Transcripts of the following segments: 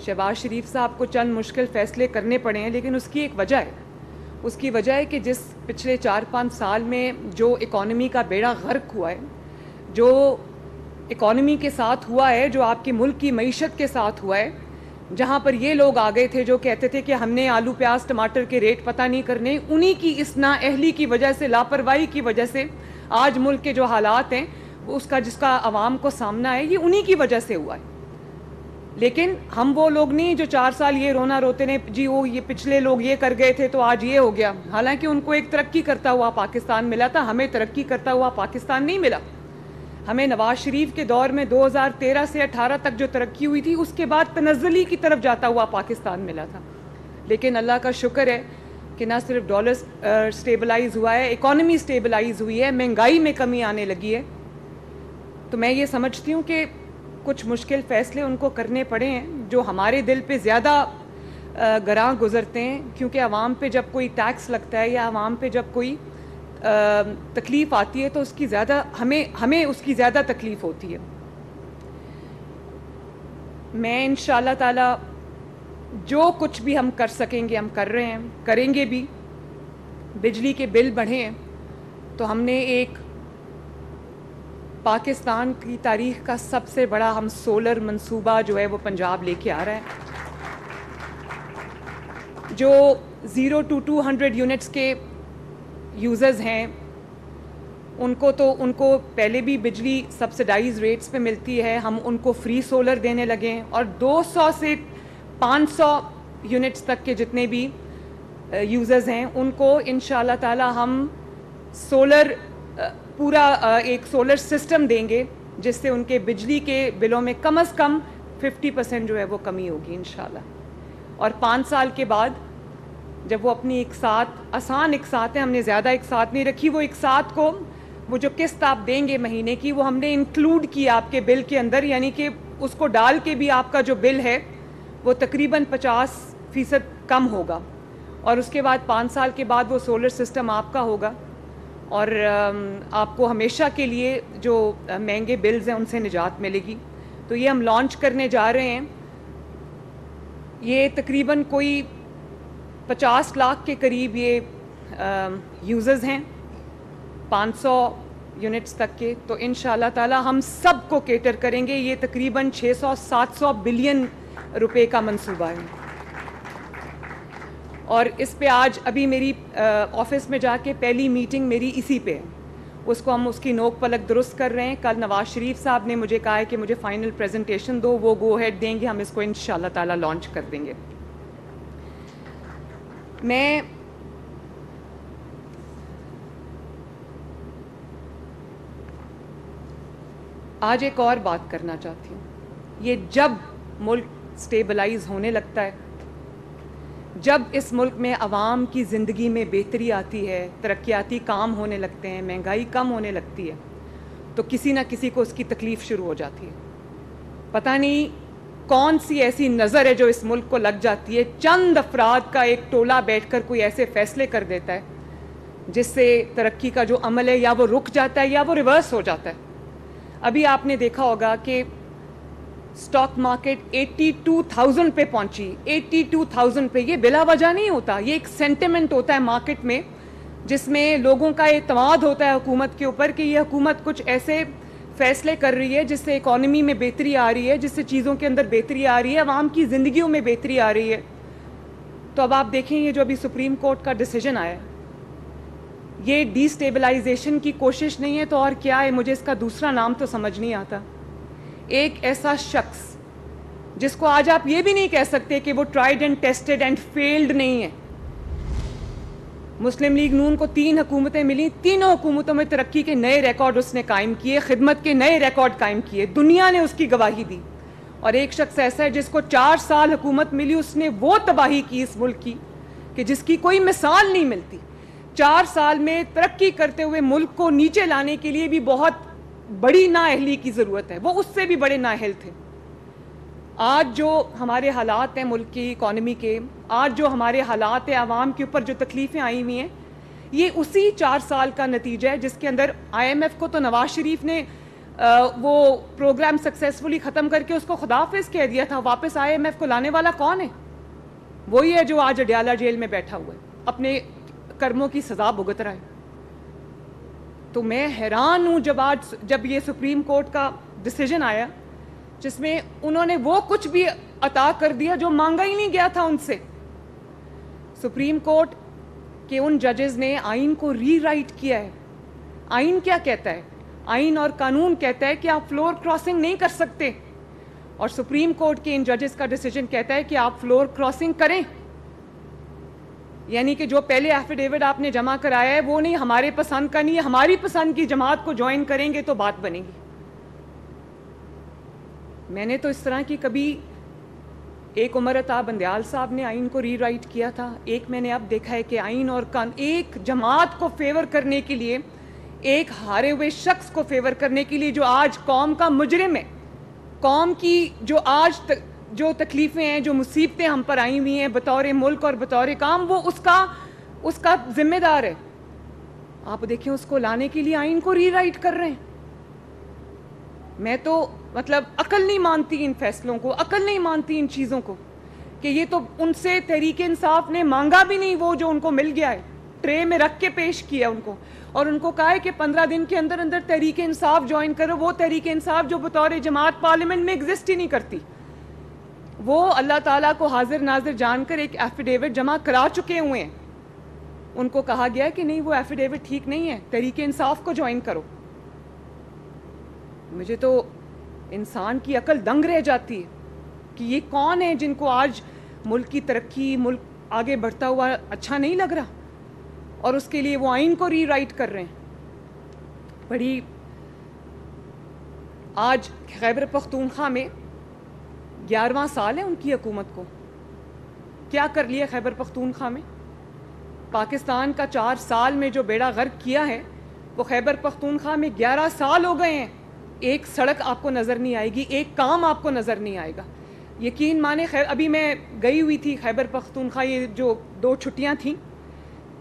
شہباز شریف صاحب کو چند مشکل فیصلے کرنے پڑے ہیں، لیکن اس کی ایک وجہ ہے. اس کی وجہ ہے کہ جس پچھلے 4-5 سال میں جو اکانومی کا بیڑا غرق ہوا ہے، جو اکانومی کے ساتھ ہوا ہے، جو آپ کے ملک کی معیشت کے ساتھ ہوا ہے، جہاں پر یہ لوگ آ گئے تھے جو کہتے تھے کہ ہم نے آلو پیاز ٹماٹر کے ریٹ پتہ نہیں کرنے، انہی کی اس نااہلی کی وجہ سے، لاپرواہی کی وجہ سے آج ملک کے جو حالات ہیں اس کا جس کا عوام کو سامنا ہے، یہ انہی کی وجہ سے ہوا ہے. لیکن ہم وہ لوگ نہیں جو 4 سال یہ رونا روتے نے جی وہ یہ پچھلے لوگ یہ کر گئے تھے تو آج یہ ہو گیا. حالانکہ ان کو ایک ترقی کرتا ہوا پاکستان ملا تھا، ہمیں ترقی کرتا ہوا پاکستان نہیں ملا. ہمیں نواز شریف کے دور میں 2013 سے 18 تک جو ترقی ہوئی تھی اس کے بعد تنزلی کی طرف جاتا ہوا پاکستان ملا تھا. لیکن اللہ کا شکر ہے کہ نہ صرف ڈالر سٹیبلائز ہوا ہے، اکانومی سٹیبلائز ہوئی ہے، مہنگائی میں کمی آنے لگی ہے. تو میں یہ سمجھتی ہوں کہ کچھ مشکل فیصلے ان کو کرنے پڑے ہیں جو ہمارے دل پہ زیادہ گراں گزرتے ہیں، کیونکہ عوام پہ جب کوئی ٹیکس لگتا ہے یا عوام پہ جب کوئی تکلیف آتی ہے تو اس کی زیادہ ہمیں اس کی زیادہ تکلیف ہوتی ہے. میں انشاءاللہ تعالی جو کچھ بھی ہم کر سکیں گے ہم کر رہے ہیں، کریں گے بھی. بجلی کے بل بڑھے ہیں تو ہم نے ایک پاکستان کی تاریخ کا سب سے بڑا ہم سولر منصوبہ جو ہے وہ پنجاب لے کے آ رہا ہے. جو 0 to 200 یونٹس کے یوزرز ہیں ان کو پہلے بھی بجلی سبسڈائز ریٹس پہ ملتی ہے، ہم ان کو فری سولر دینے لگے ہیں. اور 200 سے 500 یونٹس تک کے جتنے بھی یوزرز ہیں ان کو انشاءاللہ تعالی ہم سولر پورا ایک سولر سسٹم دیں گے جس سے ان کے بجلی کے بلوں میں کم از کم 50% جو ہے وہ کمی ہوگی انشاءاللہ. اور 5 سال کے بعد جب وہ اپنی آسان اقساط ہیں، ہم نے زیادہ اقساط نہیں رکھی، وہ اقساط کو وہ جو قسط آپ دیں گے مہینے کی وہ ہم نے انکلوڈ کی آپ کے بل کے اندر، یعنی کہ اس کو ڈال کے بھی آپ کا جو بل ہے وہ تقریباً 50% کم ہوگا. اور اس کے بعد 5 سال کے بعد وہ سولر سسٹم آپ کا ہوگا اور آپ کو ہمیشہ کے لیے جو مہنگے بلز ہیں ان سے نجات ملے گی. تو یہ ہم لانچ کرنے جا رہے ہیں. یہ تقریباً کوئی 50 لاکھ کے قریب یہ یوزرز ہیں 500 یونٹس تک کے. تو انشاءاللہ تعالی ہم سب کو کیٹر کریں گے. یہ تقریباً 600-700 بلین روپے کا منصوبہ ہے. اور اس پہ آج ابھی میری آفس میں جا کے پہلی میٹنگ میری اسی پہ ہے. اس کو ہم اس کی نوک پلک درست کر رہے ہیں. کل نواز شریف صاحب نے مجھے کہا ہے کہ مجھے فائنل پریزنٹیشن دو، وہ گو ہیڈ دیں گے، ہم اس کو انشاءاللہ تعالی لانچ کر دیں گے. میں آج ایک اور بات کرنا چاہتی ہوں. یہ جب ملک سٹیبلائز ہونے لگتا ہے، جب اس ملک میں عوام کی زندگی میں بہتری آتی ہے، ترقیاتی کام ہونے لگتے ہیں، مہنگائی کم ہونے لگتی ہے، تو کسی نہ کسی کو اس کی تکلیف شروع ہو جاتی ہے. پتہ نہیں کون سی ایسی نظر ہے جو اس ملک کو لگ جاتی ہے. چند افراد کا ایک ٹولہ بیٹھ کر کوئی ایسے فیصلے کر دیتا ہے جس سے ترقی کا جو عمل ہے یا وہ رک جاتا ہے یا وہ ریورس ہو جاتا ہے. ابھی آپ نے دیکھا ہوگا کہ سٹاک مارکیٹ 82,000 پہ پہنچی. 82,000 پہ. یہ بلا وجہ نہیں ہوتا، یہ ایک سینٹیمنٹ ہوتا ہے مارکیٹ میں جس میں لوگوں کا اعتماد ہوتا ہے حکومت کے اوپر کہ یہ حکومت کچھ ایسے فیصلے کر رہی ہے جس سے اکانومی میں بہتری آ رہی ہے، جس سے چیزوں کے اندر بہتری آ رہی ہے، عوام کی زندگیوں میں بہتری آ رہی ہے. تو اب آپ دیکھیں یہ جو ابھی سپریم کورٹ کا ڈیسیجن آیا ہے، یہ ڈی سٹیبلائزیشن کی کوشش نہیں ہے تو اور کیا ہے؟ مجھے اس کا دوسرا نام تو سمجھ نہیں آتا. ایک ایسا شخص جس کو آج آپ یہ بھی نہیں کہہ سکتے کہ وہ tried and tested and field نہیں ہے. مسلم لیگ نون کو 3 حکومتیں ملی، تینوں حکومتوں میں ترقی کے نئے ریکارڈ اس نے قائم کیے، خدمت کے نئے ریکارڈ قائم کیے، دنیا نے اس کی گواہی دی. اور ایک شخص ایسا ہے جس کو 4 سال حکومت ملی، اس نے وہ تباہی کی اس ملک کی کہ جس کی کوئی مثال نہیں ملتی. 4 سال میں ترقی کرتے ہوئے ملک کو نیچے لانے کے لیے بھی بہت بڑی نااہلی کی ضرورت ہے، وہ اس سے بھی بڑے نااہل تھے. آج جو ہمارے حالات ہیں ملک کی اکانومی کے، آج جو ہمارے حالات ہیں عوام کے اوپر جو تکلیفیں آئی ہوئی ہیں، یہ اسی 4 سال کا نتیجہ ہے جس کے اندر IMF کو تو نواز شریف نے وہ پروگرام سکسیسفلی ختم کر کے اس کو خدا حافظ کہہ دیا تھا. واپس IMF کو لانے والا کون ہے؟ وہی ہے جو آج اڈیالہ جیل میں بیٹھا ہوا ہے, اپنے کرموں کی سزا بھگت رہا ہے. تو میں حیران ہوں جب یہ سپریم کورٹ کا ڈیسیجن آیا جس میں انہوں نے وہ کچھ بھی عطا کر دیا جو مانگا ہی نہیں گیا تھا ان سے. سپریم کورٹ کے ان ججز نے آئین کو ری رائٹ کیا ہے. آئین کیا کہتا ہے؟ آئین اور قانون کہتا ہے کہ آپ فلور کراسنگ نہیں کر سکتے, اور سپریم کورٹ کے ان ججز کا ڈیسیجن کہتا ہے کہ آپ فلور کراسنگ کریں. یعنی کہ جو پہلے ایفیڈیوٹ آپ نے جمع کرایا ہے وہ نہیں, ہمارے پسند کا نہیں ہے, ہماری پسند کی جماعت کو جوائن کریں گے تو بات بنے گی. میں نے تو اس طرح کی کبھی, ایک عمر عطا بندیال صاحب نے آئین کو ری رائٹ کیا تھا, ایک میں نے اب دیکھا ہے کہ آئین اور ایک جماعت کو فیور کرنے کے لیے, ایک ہارے ہوئے شخص کو فیور کرنے کے لیے جو آج قوم کا مجرم ہے, قوم کی جو آج جو تکلیفیں ہیں, جو مصیبتیں ہم پر آئی ہوئی ہیں بطور ملک اور بطور قوم, وہ اس کا ذمہ دار ہے. آپ دیکھیں اس کو لانے کے لیے آئین کو ری رائٹ کر رہے ہیں. میں تو مطلب عقل نہیں مانتی ان فیصلوں کو, عقل نہیں مانتی ان چیزوں کو, کہ یہ تو ان سے تحریک انصاف نے مانگا بھی نہیں وہ جو ان کو مل گیا ہے, ٹرے میں رکھ کے پیش کیا ان کو, اور ان کو کہا ہے کہ 15 دن کے اندر اندر تحریک انصاف جوائن کرو. وہ تحریک انصاف جو بطور جماعت پارلیمنٹ میں ایگزسٹ ہی نہیں کرتی, وہ اللہ تعالیٰ کو حاضر ناظر جان کر ایک ایفیڈیوٹ جمع کرا چکے ہوئے ہیں. ان کو کہا گیا ہے کہ نہیں وہ ایفیڈیوٹ ٹھیک نہیں ہے, تحریک انصاف کو جوائن کرو. مجھے تو انسان کی عقل دنگ رہ جاتی ہے کہ یہ کون ہے جن کو آج ملک کی ترقی, ملک آگے بڑھتا ہوا اچھا نہیں لگ رہا, اور اس کے لیے وہ آئین کو ری رائٹ کر رہے ہیں. بڑی آج خیبر پختونخوا میں 11واں سال ہے ان کی حکومت کو. کیا کر لیا خیبر پختونخوا میں؟ پاکستان کا 4 سال میں جو بیڑا غرق کیا ہے وہ خیبر پختونخوا میں 11 سال ہو گئے ہیں. ایک سڑک آپ کو نظر نہیں آئے گی, ایک کام آپ کو نظر نہیں آئے گا. یقین مانے ابھی میں گئی ہوئی تھی خیبر پختونخوا, یہ جو 2 چھٹیاں تھیں,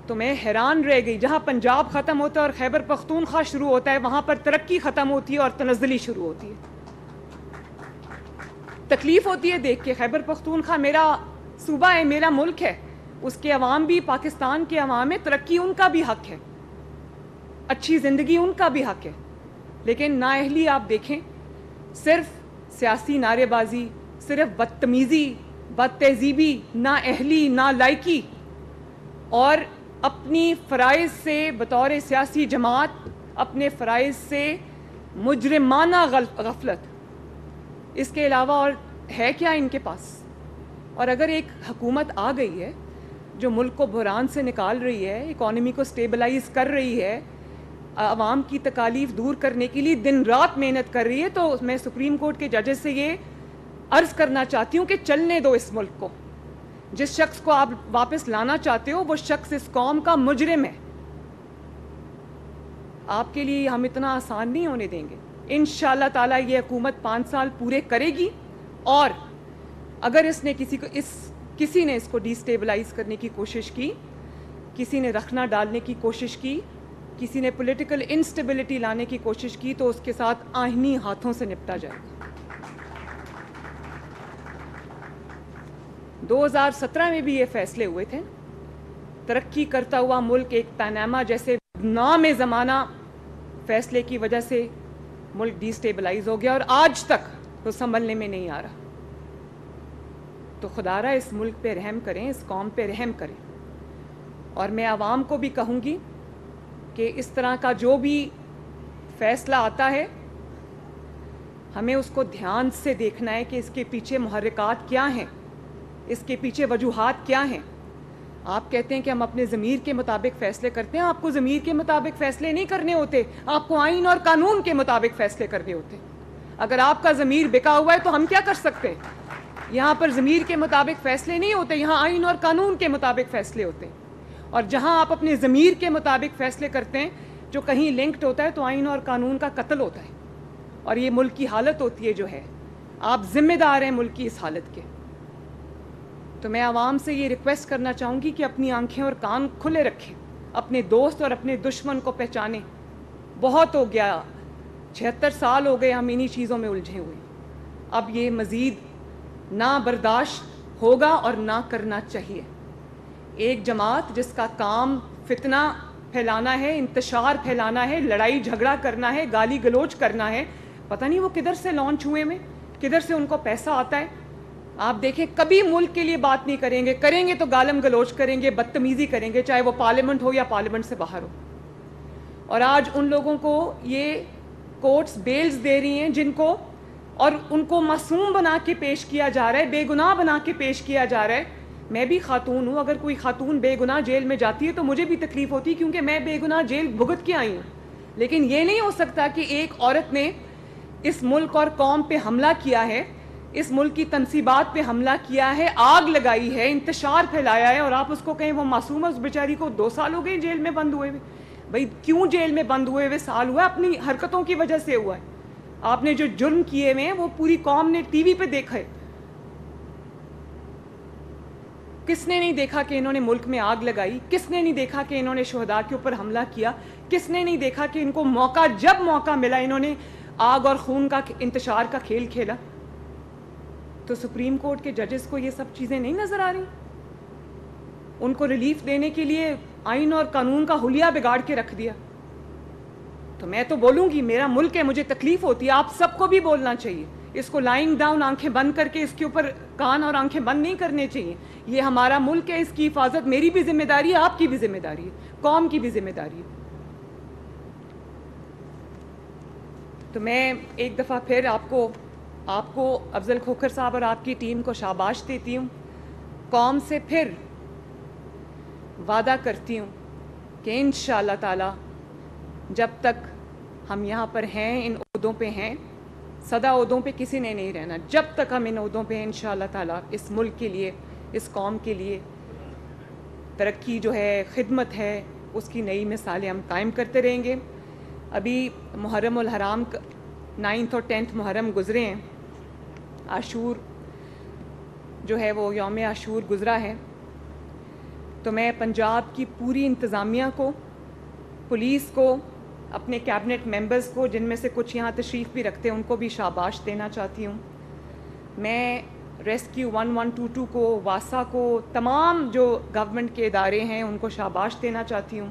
تو میں حیران رہ گئی. جہاں پنجاب ختم ہوتا ہے اور خیبر پختونخوا شروع ہوتا ہے, وہاں پر ترقی ختم ہوتی ہے اور تنزلی شروع ہوتی ہے. تکلیف ہوتی ہے دیکھ کے. خیبر پختونخوا میرا صوبہ ہے, میرا ملک ہے, اس کے عوام بھی, پاکستان کے عوام ہے, ترقی ان کا بھی حق ہے, اچھی زندگی ان کا بھی حق ہے. لیکن نااہلی آپ دیکھیں, صرف سیاسی نعرے بازی, صرف بدتمیزی, بد تہذیبی, نااہلی, نالائکی, اور اپنی فرائض سے بطور سیاسی جماعت, اپنے فرائض سے مجرمانہ غفلت. اس کے علاوہ اور ہے کیا ان کے پاس؟ اور اگر ایک حکومت آ گئی ہے جو ملک کو بحران سے نکال رہی ہے, اکانومی کو سٹیبلائز کر رہی ہے, عوام کی تکالیف دور کرنے کے لیے دن رات محنت کر رہی ہے, تو میں سپریم کورٹ کے ججز سے یہ عرض کرنا چاہتی ہوں کہ چلنے دو اس ملک کو. جس شخص کو آپ واپس لانا چاہتے ہو وہ شخص اس قوم کا مجرم ہے. آپ کے لیے ہم اتنا آسان نہیں ہونے دیں گے. انشاءاللہ تعالیٰ یہ حکومت 5 سال پورے کرے گی, اور اگر اس نے کسی نے اس کو ڈی سٹیبلائز کرنے کی کوشش کی, کسی نے رکھنا ڈالنے کی کوشش کی, کسی نے پولیٹیکل انسٹیبلٹی لانے کی کوشش کی, تو اس کے ساتھ آئینی ہاتھوں سے نپٹا جائے گا. 2017 میں بھی یہ فیصلے ہوئے تھے. ترقی کرتا ہوا ملک, ایک پاناما جیسے نام زمانہ فیصلے کی وجہ سے ملک ڈی سٹیبلائز ہو گیا, اور آج تک وہ سنبھلنے میں نہیں آ رہا. تو خدا را اس ملک پہ رحم کریں, اس قوم پہ رحم کریں. اور میں عوام کو بھی کہوں گی کہ اس طرح کا جو بھی فیصلہ آتا ہے, ہمیں اس کو دھیان سے دیکھنا ہے کہ اس کے پیچھے محرکات کیا ہیں, اس کے پیچھے وجوہات کیا ہیں. آپ کہتے ہیں کہ ہم اپنے ضمیر کے مطابق فیصلے کرتے ہیں. آپ کو ضمیر کے مطابق فیصلے نہیں کرنے ہوتے, آپ کو آئین اور قانون کے مطابق فیصلے کرنے ہوتے. اگر آپ کا ضمیر بکا ہوا ہے تو ہم کیا کر سکتے ہیں؟ یہاں پر ضمیر کے مطابق فیصلے نہیں ہوتے, یہاں آئین اور قانون کے مطابق فیصلے ہوتے ہیں. اور جہاں آپ اپنے ضمیر کے مطابق فیصلے کرتے ہیں جو کہیں لنکڈ ہوتا ہے, تو آئین اور قانون کا قتل ہوتا ہے, اور یہ ملک کی حالت ہوتی ہے جو ہے. آپ ذمہ دار ہیں ملک کی اس حالت کے. تو میں عوام سے یہ ریکویسٹ کرنا چاہوں گی کہ اپنی آنکھیں اور کان کھلے رکھیں, اپنے دوست اور اپنے دشمن کو پہچانیں. بہت ہو گیا 76 سال ہو گئے ہم انہی چیزوں میں الجھے ہوئے. اب یہ مزید نہ برداشت ہوگا اور نہ کرنا چاہیے. ایک جماعت جس کا کام فتنہ پھیلانا ہے, انتشار پھیلانا ہے, لڑائی جھگڑا کرنا ہے, گالی گلوچ کرنا ہے, پتہ نہیں وہ کدھر سے لانچ ہوئے میں, کدھر سے ان کو پیسہ آتا ہے. آپ دیکھیں کبھی ملک کے لیے بات نہیں کریں گے, کریں گے تو گالم گلوچ کریں گے, بدتمیزی کریں گے, چاہے وہ پارلیمنٹ ہو یا پارلیمنٹ سے باہر ہو. اور آج ان لوگوں کو یہ کورٹس بیلز دے رہی ہیں جن کو, اور ان کو معصوم بنا کے پیش کیا جا رہا ہے, بے گناہ بنا کے پیش کیا جا رہا ہے. میں بھی خاتون ہوں, اگر کوئی خاتون بے گناہ جیل میں جاتی ہے تو مجھے بھی تکلیف ہوتی ہے, کیونکہ میں بے گناہ جیل بھگت کے آئی ہوں. لیکن یہ نہیں ہو سکتا کہ ایک عورت نے اس ملک اور قوم پہ حملہ کیا ہے, اس ملک کی تنصیبات پہ حملہ کیا ہے, آگ لگائی ہے, انتشار پھیلایا ہے, اور آپ اس کو کہیں وہ معصوم ہے, اس بیچاری کو 2 سال ہو گئے جیل میں بند ہوئے ہوئے. بھائی کیوں جیل میں بند ہوئے سال ہوا ہے؟ اپنی حرکتوں کی وجہ سے ہوا ہے. آپ نے جو جرم کیے ہوئے ہیں وہ پوری قوم نے ٹی وی پہ دیکھا ہے. کس نے نہیں دیکھا کہ انہوں نے ملک میں آگ لگائی؟ کس نے نہیں دیکھا کہ انہوں نے شہداء کے اوپر حملہ کیا؟ کس نے نہیں دیکھا کہ ان کو موقع, جب موقع ملا انہوں نے آگ اور خون کا انتشار کا کھیل کھیلا؟ تو سپریم کورٹ کے ججز کو یہ سب چیزیں نہیں نظر آ رہی؟ ان کو ریلیف دینے کے لیے آئین اور قانون کا حلیہ بگاڑ کے رکھ دیا. تو میں تو بولوں گی, میرا ملک ہے, مجھے تکلیف ہوتی ہے, آپ سب کو بھی بولنا چاہیے. اس کو لائنگ ڈاؤن, آنکھیں بند کر کے اس کے اوپر کان اور آنکھیں بند نہیں کرنے چاہیے. یہ ہمارا ملک ہے, اس کی حفاظت میری بھی ذمہ داری ہے, آپ کی بھی ذمہ داری ہے, قوم کی بھی ذمہ داری ہے. تو میں ایک دفعہ پھر آپ کو افضل کھوکھر صاحب اور آپ کی ٹیم کو شاباش دیتی ہوں. قوم سے پھر وعدہ کرتی ہوں کہ انشاءاللہ تعالی جب تک ہم یہاں پر ہیں, ان عہدوں پہ ہیں, سدا عہدوں پہ کسی نے نہیں رہنا, جب تک ہم ان عہدوں پہ ہیں انشاءاللہ تعالی اس ملک کے لیے, اس قوم کے لیے ترقی جو ہے, خدمت ہے, اس کی نئی مثالیں ہم قائم کرتے رہیں گے. ابھی محرم الحرام 9 اور 10 محرم گزرے ہیں, عاشور جو ہے وہ یوم عاشور گزرا ہے. تو میں پنجاب کی پوری انتظامیہ کو, پولیس کو, اپنے کیبنٹ ممبرز کو, جن میں سے کچھ یہاں تشریف بھی رکھتے ہیں, ان کو بھی شاباش دینا چاہتی ہوں. میں ریسکیو 1122 کو, واسا کو, تمام جو گورنمنٹ کے ادارے ہیں ان کو شاباش دینا چاہتی ہوں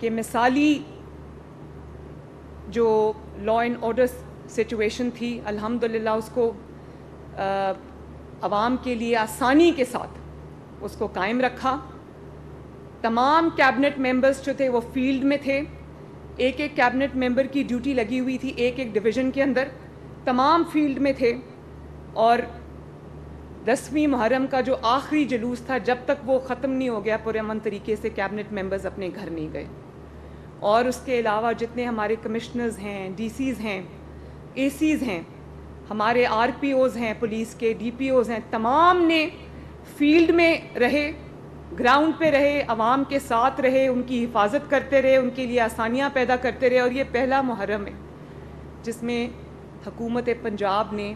کہ مثالی جو لا اینڈ آرڈر سچویشن تھی, الحمدللہ اس کو عوام کے لیے آسانی کے ساتھ اس کو قائم رکھا. تمام کیبنٹ ممبرز جو تھے وہ فیلڈ میں تھے, ایک ایک کیبنٹ ممبر کی ڈیوٹی لگی ہوئی تھی ایک ایک ڈویژن کے اندر, تمام فیلڈ میں تھے. اور 10ویں محرم کا جو آخری جلوس تھا, جب تک وہ ختم نہیں ہو گیا پرامن طریقے سے, کیبنٹ ممبرز اپنے گھر نہیں گئے. اور اس کے علاوہ جتنے ہمارے کمشنرز ہیں, ڈی سیز ہیں, اے سیز ہیں, ہمارے آر پی اوز ہیں, پولیس کے ڈی پی اوز ہیں, تمام نے فیلڈ میں رہے, گراؤنڈ پہ رہے, عوام کے ساتھ رہے, ان کی حفاظت کرتے رہے, ان کے لیے آسانیاں پیدا کرتے رہے. اور یہ پہلا محرم ہے جس میں حکومت پنجاب نے,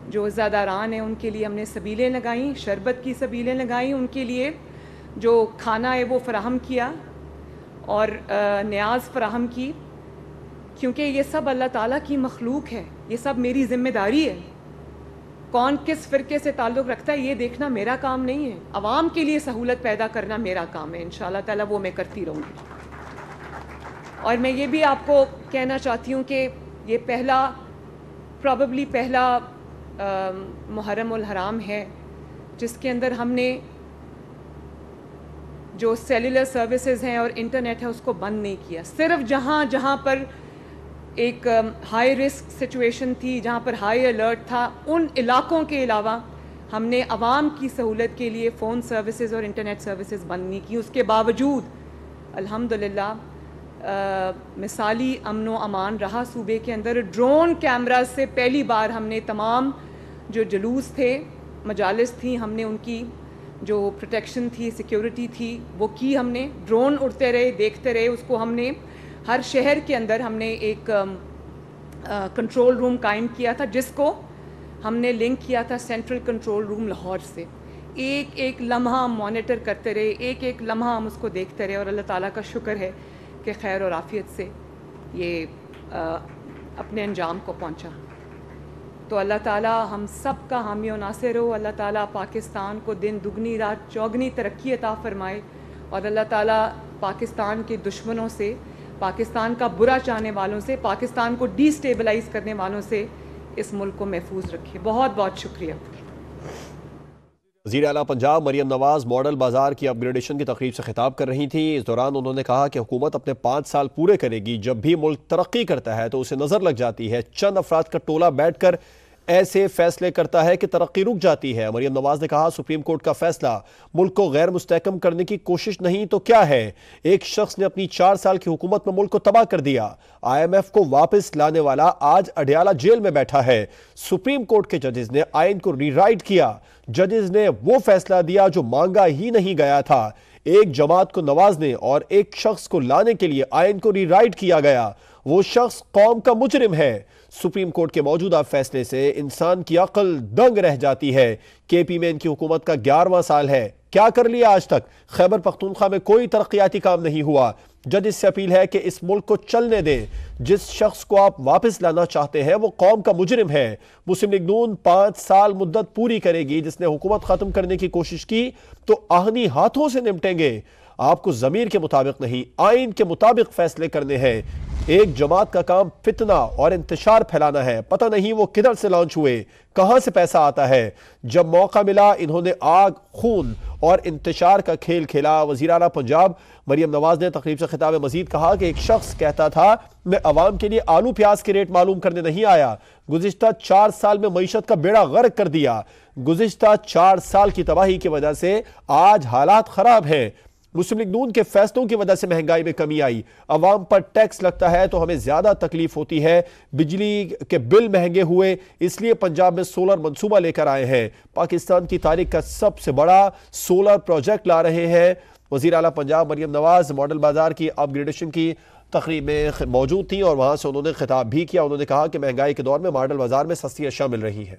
جو عزاداران ہیں ان کے لیے ہم نے سبیلیں لگائیں, شربت کی سبیلیں لگائیں, ان کے لیے جو کھانا ہے وہ فراہم کیا اور نیاز فراہم کی, کیونکہ یہ سب اللہ تعالیٰ کی مخلوق ہے, یہ سب میری ذمہ داری ہے. کون کس فرقے سے تعلق رکھتا ہے یہ دیکھنا میرا کام نہیں ہے, عوام کے لیے سہولت پیدا کرنا میرا کام ہے. انشاءاللہ تعالیٰ وہ میں کرتی رہوں گی. اور میں یہ بھی آپ کو کہنا چاہتی ہوں کہ یہ پرابیبلی پہلا محرم الحرام ہے جس کے اندر ہم نے جو سیلولر سروسز ہیں اور انٹرنیٹ ہے اس کو بند نہیں کیا. صرف جہاں پر ایک ہائی رسک سچویشن تھی, جہاں پر ہائی الرٹ تھا, ان علاقوں کے علاوہ ہم نے عوام کی سہولت کے لیے فون سروسز اور انٹرنیٹ سروسز بند نہیں کی. اس کے باوجود الحمدللہ مثالی امن و امان رہا صوبے کے اندر. ڈرون کیمراز سے پہلی بار ہم نے تمام جو جلوس تھے, مجالس تھیں, ہم نے ان کی جو پروٹیکشن تھی, سیکیورٹی تھی, وہ کی. ہم نے ڈرون اڑتے رہے, دیکھتے رہے اس کو. ہم نے ہر شہر کے اندر ہم نے ایک کنٹرول روم قائم کیا تھا, جس کو ہم نے لنک کیا تھا سینٹرل کنٹرول روم لاہور سے. ایک ایک لمحہ ہم مانیٹر کرتے رہے, ایک ایک لمحہ ہم اس کو دیکھتے رہے. اور اللہ تعالیٰ کا شکر ہے کہ خیر اور عافیت سے یہ اپنے انجام کو پہنچا. تو اللہ تعالیٰ ہم سب کا حامی و ناصر ہو. اللہ تعالیٰ پاکستان کو دن دگنی رات چوگنی ترقی عطا فرمائے, اور اللہ تعالیٰ پاکستان کے دشمنوں سے, پاکستان کا برا چاہنے والوں سے, پاکستان کو ڈی سٹیبلائز کرنے والوں سے اس ملک کو محفوظ رکھے. بہت بہت شکریہ. وزیر اعلیٰ پنجاب مریم نواز ماڈل بازار کی اپ گریڈیشن کی تقریب سے خطاب کر رہی تھیں. اس دوران انہوں نے کہا کہ حکومت اپنے 5 سال پورے کرے گی. جب بھی ملک ترقی کرتا ہے تو اسے نظر لگ جاتی ہے چند افراد کا ٹولہ بیٹھ کر ایسے فیصلے کرتا ہے کہ ترقی رک جاتی ہے. مریم نواز نے کہا سپریم کورٹ کا فیصلہ ملک کو غیر مستحکم کرنے کی کوشش نہیں تو کیا ہے. ایک شخص نے اپنی 4 سال کی حکومت میں ملک کو تباہ کر دیا. IMF کو واپس لانے والا آج اڈیالہ جیل میں بیٹھا ہے. سپریم کورٹ کے ججز نے آئین کو ری رائٹ کیا. ججز نے وہ فیصلہ دیا جو مانگا ہی نہیں گیا تھا. ایک جماعت کو نوازنے اور ایک شخص کو لانے کے لیے آئین کو ری رائٹ کیا گیا. وہ شخص قوم کا مجرم ہے. سپریم کورٹ کے موجودہ فیصلے سے انسان کی عقل دنگ رہ جاتی ہے. KP میں ان کی حکومت کا 11واں سال ہے. کیا کر لیا آج تک؟ خیبر پختونخوا میں کوئی ترقیاتی کام نہیں ہوا. ججز سے اپیل ہے کہ اس ملک کو چلنے دیں. جس شخص کو آپ واپس لانا چاہتے ہیں وہ قوم کا مجرم ہے. مسلم لیگ نون 5 سال مدت پوری کرے گی. جس نے حکومت ختم کرنے کی کوشش کی تو آہنی ہاتھوں سے نمٹیں گے. آپ کو ضمیر کے مطابق نہیں آئین کے مطابق فیصلے کرنے ہیں. ایک جماعت کا کام فتنہ اور انتشار پھیلانا ہے. پتہ نہیں وہ کدھر سے لانچ ہوئے, کہاں سے پیسہ آتا ہے. جب موقع ملا انہوں نے آگ, خون اور انتشار کا کھیل کھیلا. وزیر اعلیٰ پنجاب مریم نواز نے تقریب سے خطاب مزید کہا کہ ایک شخص کہتا تھا میں عوام کے لیے آلو پیاز کے ریٹ معلوم کرنے نہیں آیا. گزشتہ 4 سال میں معیشت کا بیڑا غرق کر دیا. گزشتہ 4 سال کی تباہی کی وجہ سے آج حالات خراب ہیں. مسلم لیگ نون کے فیصلوں کی وجہ سے مہنگائی میں کمی آئی. عوام پر ٹیکس لگتا ہے تو ہمیں زیادہ تکلیف ہوتی ہے. بجلی کے بل مہنگے ہوئے, اس لیے پنجاب میں سولر منصوبہ لے کر آئے ہیں. پاکستان کی تاریخ کا سب سے بڑا سولر پروجیکٹ لا رہے ہیں. وزیر اعلیٰ پنجاب مریم نواز ماڈل بازار کی اپ گریڈیشن کی تقریب میں موجود تھیں اور وہاں سے انہوں نے خطاب بھی کیا. انہوں نے کہا کہ مہنگائی کے دور میں ماڈل بازار میں سستی اشیاء مل رہی ہیں.